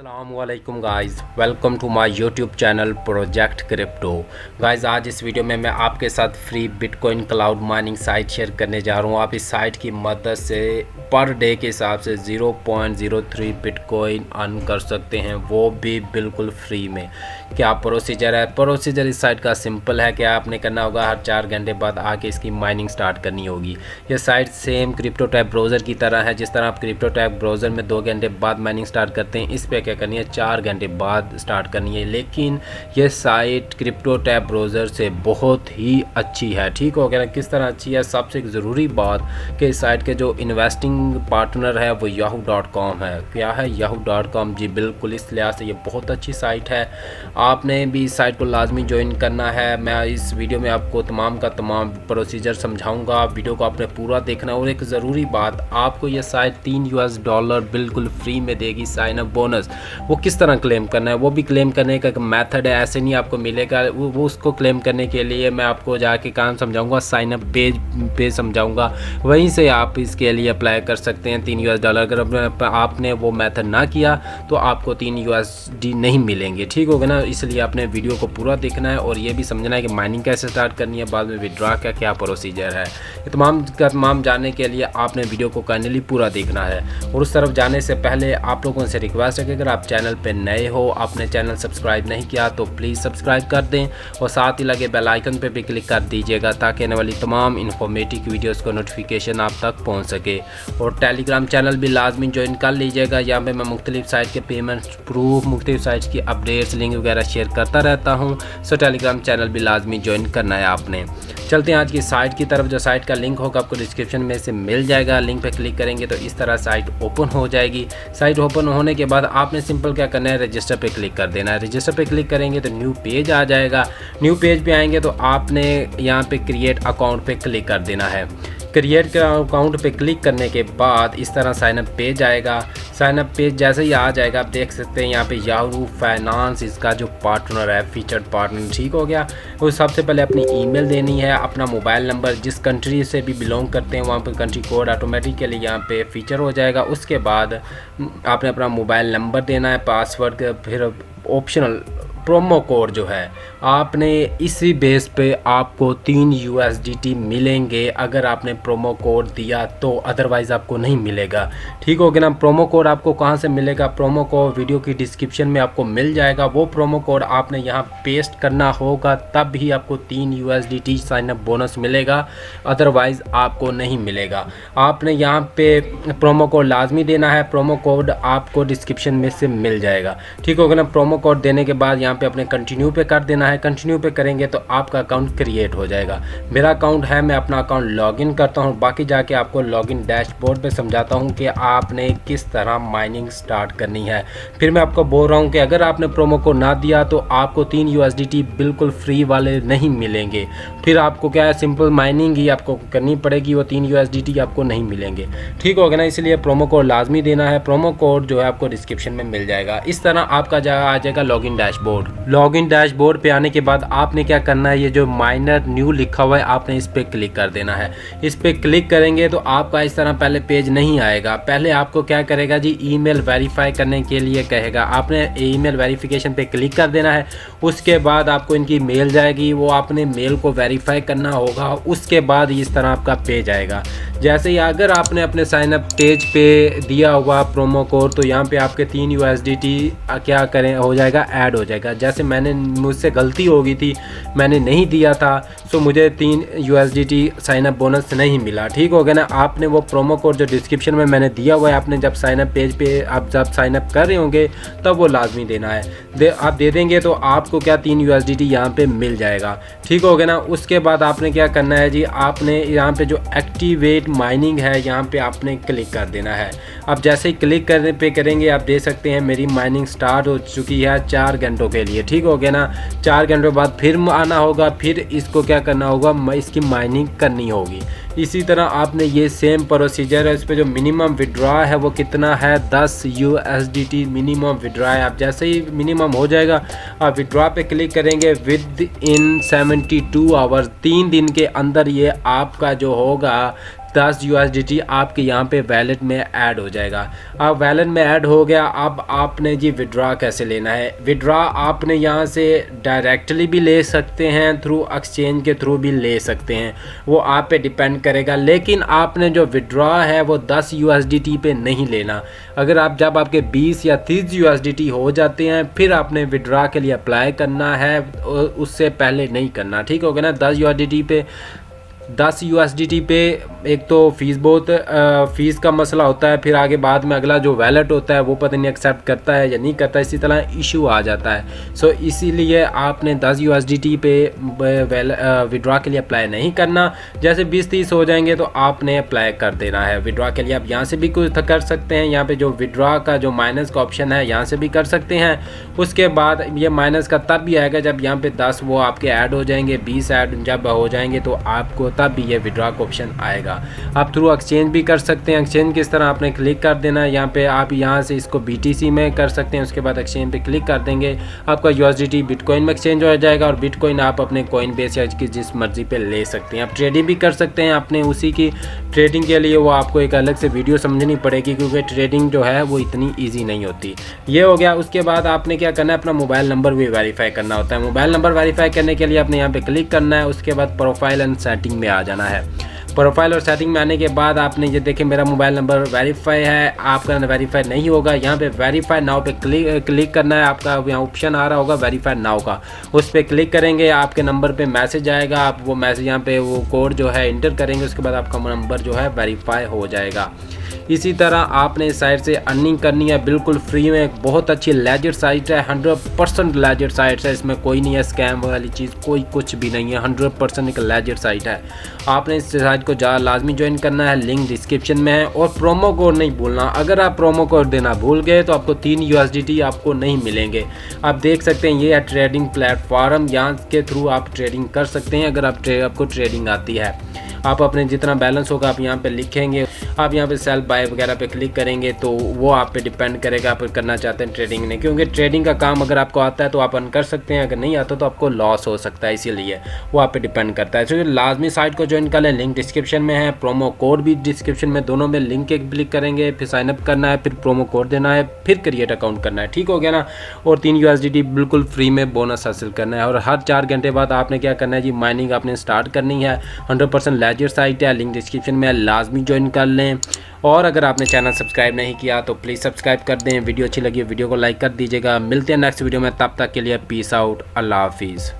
अस्सलामुअलैकुम guys, welcome to my YouTube channel project crypto. Guys आज इस वीडियो में मैं आपके साथ free bitcoin cloud mining site share करने जा रहा हूँ। आप इस साइट की मदद से पर डे के हिसाब से 0.03 बिटकॉइन अर्न कर सकते हैं, वो भी बिल्कुल फ्री में। क्या प्रोसीजर है? प्रोसीजर इस साइट का सिंपल है। क्या आपने करना होगा, हर 4 घंटे बाद आके इसकी माइनिंग स्टार्ट करनी होगी। यह site same crypto tab browser की तरह है। जिस तरह आप क्रिप्टो टैब ब्राउज़र में 2 घंटे बाद माइनिंग स्टार्ट करते हैं, इस पर क्या करनी है, 4 घंटे बाद स्टार्ट करनी है। लेकिन ये साइट क्रिप्टो टैब ब्राउज़र से बहुत ही अच्छी है। ठीक हो गया? किस तरह अच्छी है? सबसे एक ज़रूरी बात कि इस साइट के जो इन्वेस्टिंग पार्टनर है वो yahoo.com है। क्या है yahoo.com? जी बिल्कुल, इस लिहाज से ये बहुत अच्छी साइट है। आपने भी इस साइट को लाजमी ज्वाइन करना है। मैं इस वीडियो में आपको तमाम का तमाम प्रोसीजर समझाऊंगा। वीडियो को आपने पूरा देखना। और एक ज़रूरी बात, आपको ये साइट $3 बिल्कुल फ्री में देगी, साइन अप बोनस। वो किस तरह क्लेम करना है, वो भी क्लेम करने का एक मेथड है। ऐसे नहीं आपको मिलेगा वो उसको क्लेम करने के लिए मैं आपको जाके काम समझाऊंगा, साइन अप पेज समझाऊंगा। वहीं से आप इसके लिए अप्लाई कर सकते हैं $3। अगर आपने वो मेथड ना किया तो आपको $3 नहीं मिलेंगे। ठीक होगा ना? इसलिए आपने वीडियो को पूरा देखना है और ये भी समझना है कि माइनिंग कैसे स्टार्ट करनी है, बाद में विड्रॉ का क्या प्रोसीजर है। ये तमाम जानने के लिए आपने वीडियो को काइंडली पूरा देखना है। और उस तरफ जाने से पहले आप लोगों से रिक्वेस्ट है कि अगर आप चैनल पे नए हो, आपने चैनल सब्सक्राइब नहीं किया तो प्लीज़ सब्सक्राइब कर दें और साथ ही लगे बेल आइकन पे भी क्लिक कर दीजिएगा ताकि आने वाली तमाम इन्फॉर्मेटिव वीडियोस को नोटिफिकेशन आप तक पहुंच सके। और टेलीग्राम चैनल भी लाजमी ज्वाइन कर लीजिएगा। यहाँ पे मैं मुख्तलिफ साइट के पेमेंट प्रूफ, मुख्तलिफ साइट की अपडेट्स, लिंक वगैरह शेयर करता रहता हूँ। सो टेलीग्राम चैनल भी लाजमी ज्वाइन करना है आपने। चलते हैं आज की साइट की तरफ। जो साइट का लिंक होगा आपको डिस्क्रिप्शन में से मिल जाएगा। लिंक पे क्लिक करेंगे तो इस तरह साइट ओपन हो जाएगी। साइट ओपन होने के बाद आपने सिंपल क्या करना है, रजिस्टर पे क्लिक कर देना है। रजिस्टर पे क्लिक करेंगे तो न्यू पेज आ जाएगा। न्यू पेज पे आएंगे तो आपने यहाँ पे क्रिएट अकाउंट पे क्लिक कर देना है। क्रिएट अकाउंट पे क्लिक करने के बाद इस तरह साइनअप पेज आएगा। साइनअप पेज जैसे ही आ जाएगा आप देख सकते हैं यहाँ पे याहू फाइनेंस इसका जो पार्टनर है, फीचर्ड पार्टनर। ठीक हो गया? वो सबसे पहले अपनी ईमेल देनी है, अपना मोबाइल नंबर, जिस कंट्री से भी बिलोंग करते हैं वहाँ पे कंट्री कोड ऑटोमेटिकली यहाँ पे फीचर हो जाएगा। उसके बाद आपने अपना मोबाइल नंबर देना है, पासवर्ड, फिर ऑप्शनल प्रोमो कोड जो है आपने इसी बेस पे आपको $3 मिलेंगे अगर आपने प्रोमो कोड दिया तो, अदरवाइज़ आपको नहीं मिलेगा। ठीक हो गया ना? प्रोमो कोड आपको कहाँ से मिलेगा? प्रोमो कोड वीडियो की डिस्क्रिप्शन में आपको मिल जाएगा। वो प्रोमो कोड आपने यहाँ पेस्ट करना होगा, तब ही आपको $3 साइन अप बोनस मिलेगा, अदरवाइज़ आपको नहीं मिलेगा। आपने यहाँ पे प्रोमो कोड लाजमी देना है। प्रोमो कोड आपको डिस्क्रिप्शन में से मिल जाएगा। ठीक हो गया ना? प्रोमो कोड देने के बाद यहाँ पे अपने कंटिन्यू पे कर देना है। कंटिन्यू पे करेंगे तो आपका अकाउंट क्रिएट हो जाएगा। मेरा अकाउंट है, मैं अपना अकाउंट लॉगिन करता हूँ। बाकी जाके आपको लॉगिन डैशबोर्ड पे समझाता हूँ कि आपने किस तरह माइनिंग स्टार्ट करनी है। फिर मैं आपको बोल रहा हूँ कि अगर आपने प्रोमो कोड ना दिया तो आपको $3 बिल्कुल फ्री वाले नहीं मिलेंगे। फिर आपको क्या है, सिंपल माइनिंग ही आपको करनी पड़ेगी, वो $3 आपको नहीं मिलेंगे। ठीक हो गया ना? इसलिए प्रोमो कोड लाजमी देना है। प्रोमो कोड जो है आपको डिस्क्रिप्शन में मिल जाएगा। इस तरह आपका आ जाएगा लॉगिन डैशबोर्ड। लॉगिन डैशबोर्ड पे आने के बाद आपने क्या करना है, ये जो माइनर न्यू लिखा हुआ है आपने इस पे क्लिक कर देना है। इस पे क्लिक करेंगे तो आपका इस तरह पहले पेज नहीं आएगा। पहले आपको क्या करेगा जी, ईमेल वेरीफाई करने के लिए कहेगा। आपने ईमेल वेरिफिकेशन पे क्लिक कर देना है। उसके बाद आपको इनकी मेल जाएगी, वो आपने मेल को वेरीफाई करना होगा। उसके बाद इस तरह आपका पेज आएगा। जैसे ही अगर आपने अपने साइन अप पेज पे दिया हुआ प्रोमो कोड तो यहाँ पे आपके $3 क्या करें हो जाएगा, ऐड हो जाएगा। जैसे मुझसे गलती हो गई थी, मैंने नहीं दिया था, तो मुझे $3 साइन अप बोनस नहीं मिला। ठीक हो गया ना? आपने वो प्रोमो कोड जो डिस्क्रिप्शन में मैंने दिया हुआ है, आपने जब साइन अप पेज पे आप जब साइन अप कर रहे होंगे तब वो लाजमी देना है। आप दे देंगे तो आपको क्या $3 यहाँ पे मिल जाएगा। ठीक हो गया ना? उसके बाद आपने क्या करना है जी, आपने यहाँ पे जो एक्टिवेट माइनिंग है यहाँ पे आपने क्लिक कर देना है। अब जैसे ही क्लिक करने पे करेंगे आप देख सकते हैं मेरी माइनिंग स्टार्ट हो चुकी है 4 घंटों के लिए। ठीक हो गया ना? 4 घंटों बाद फिर आना होगा, फिर इसको क्या करना होगा, इसकी माइनिंग करनी होगी। इसी तरह आपने ये सेम प्रोसीजर है। इस पर जो मिनिमम विड्रॉ है वो कितना है, $10 मिनिमम विड्रॉ है। आप जैसे ही मिनिमम हो जाएगा आप विड्रॉ पे क्लिक करेंगे, विद इन 72 आवर्स, 3 दिन के अंदर ये आपका जो होगा 10 USDT आपके यहाँ पे वैलेट में ऐड हो जाएगा। अब वैलेट में ऐड हो गया, अब आपने जी विड्रॉ कैसे लेना है। विड्रॉ आपने यहाँ से डायरेक्टली भी ले सकते हैं, थ्रू एक्सचेंज के थ्रू भी ले सकते हैं, वो आप पे डिपेंड करेगा। लेकिन आपने जो विड्रॉ है वो 10 USDT पे नहीं लेना। अगर आप जब आपके 20 या 30 USDT हो जाते हैं फिर आपने विड्रॉ के लिए अप्लाई करना है, उससे पहले नहीं करना। ठीक हो गया ना। 10 USDT पे एक तो फ़ीस का मसला होता है, फिर आगे बाद में अगला जो वैलेट होता है वो पता नहीं एक्सेप्ट करता है या नहीं करता, इसी तरह इशू आ जाता है। सो इसीलिए आपने 10 USDT पे विड्रॉ के लिए अप्लाई नहीं करना। जैसे 20-30 हो जाएंगे तो आपने अप्लाई कर देना है विड्रॉ के लिए। आप यहाँ से भी कुछ कर सकते हैं, यहाँ पे जो विड्रॉ का जो माइनस का ऑप्शन है यहाँ से भी कर सकते हैं। उसके बाद ये माइनस का तब भी आएगा जब यहाँ पे 10 वो आपके ऐड हो जाएंगे, 20 ऐड जब हो जाएंगे तो आपको तब भी ये विड्रॉ का ऑप्शन आएगा। आप थ्रू एक्सचेंज भी कर सकते हैं। एक्सचेंज किस तरह, आपने क्लिक कर देना है यहाँ पे, आप यहाँ से इसको BTC में कर सकते हैं। उसके बाद एक्सचेंज पे क्लिक कर देंगे, आपका USDT बिटकॉइन में एक्सचेंज हो जाएगा और बिटकॉइन आप अपने कॉइन बेस या जिस मर्जी पे ले सकते हैं। आप ट्रेडिंग भी कर सकते हैं अपने उसी की। ट्रेडिंग के लिए वो आपको एक अलग से वीडियो समझनी पड़ेगी क्योंकि ट्रेडिंग जो है वो इतनी ईजी नहीं होती। ये हो गया। उसके बाद आपने क्या करना है, अपना मोबाइल नंबर भी वेरीफाई करना होता है। मोबाइल नंबर वेरीफाई करने के लिए आपने यहाँ पे क्लिक करना है। उसके बाद प्रोफाइल एंड सेटिंग में आ जाना है। प्रोफाइल और सेटिंग में आने के बाद आपने ये देखें मेरा मोबाइल नंबर वेरीफाई है, आपका वेरीफाई नहीं होगा। यहाँ पे वेरीफाई नाउ पे क्लिक करना है। आपका यहाँ ऑप्शन आ रहा होगा वेरीफाई नाउ का, उस पर क्लिक करेंगे, आपके नंबर पे मैसेज आएगा। आप वो मैसेज यहाँ पे वो कोड जो है इंटर करेंगे, उसके बाद आपका नंबर जो है वेरीफाई हो जाएगा। इसी तरह आपने इस साइट से अर्निंग करनी है बिल्कुल फ्री में। एक बहुत अच्छी लेजिट साइट है, 100% लेजिट साइट है। इसमें कोई नहीं है स्कैम वाली चीज़, कोई कुछ भी नहीं है। 100% एक लेजिट साइट है। आपने इस साइट को लाजमी ज्वाइन करना है, लिंक डिस्क्रिप्शन में है। और प्रोमो कोड नहीं भूलना, अगर आप प्रोमो कोड देना भूल गए तो आपको 3 USDT आपको नहीं मिलेंगे। आप देख सकते हैं ये है ट्रेडिंग प्लेटफॉर्म, यहाँ के थ्रू आप ट्रेडिंग कर सकते हैं अगर आपको ट्रेडिंग आती है। आप अपने जितना बैलेंस होगा आप यहाँ पे लिखेंगे, आप यहाँ पे सेल बाय वगैरह पे क्लिक करेंगे तो वो आप पे डिपेंड करेगा आप करना चाहते हैं ट्रेडिंग नहीं। क्योंकि ट्रेडिंग का काम अगर आपको आता है तो आप अर्न कर सकते हैं, अगर नहीं आता तो आपको लॉस हो सकता है, इसीलिए वो आप पे डिपेंड करता है। तो लाजमी साइट को ज्वाइन कर लें, लिंक डिस्क्रिप्शन में है, प्रोमो कोड भी डिस्क्रिप्शन में, दोनों में लिंक के क्लिक करेंगे, फिर साइनअप करना है, फिर प्रोमो कोड देना है, फिर क्रिएट अकाउंट करना है। ठीक हो गया ना। और 3 USDT बिल्कुल फ्री में बोनस हासिल करना है। और हर 4 घंटे बाद आपने क्या करना है जी, माइनिंग आपने स्टार्ट करनी है। 100% लेजिट साइट है, लिंक डिस्क्रिप्शन में, लाजमी ज्वाइन कर लें। और अगर आपने चैनल सब्सक्राइब नहीं किया तो प्लीज़ सब्सक्राइब कर दें। वीडियो अच्छी लगी वीडियो को लाइक कर दीजिएगा। मिलते हैं नेक्स्ट वीडियो में, तब तक के लिए पीस आउट, अल्लाह हाफिज़।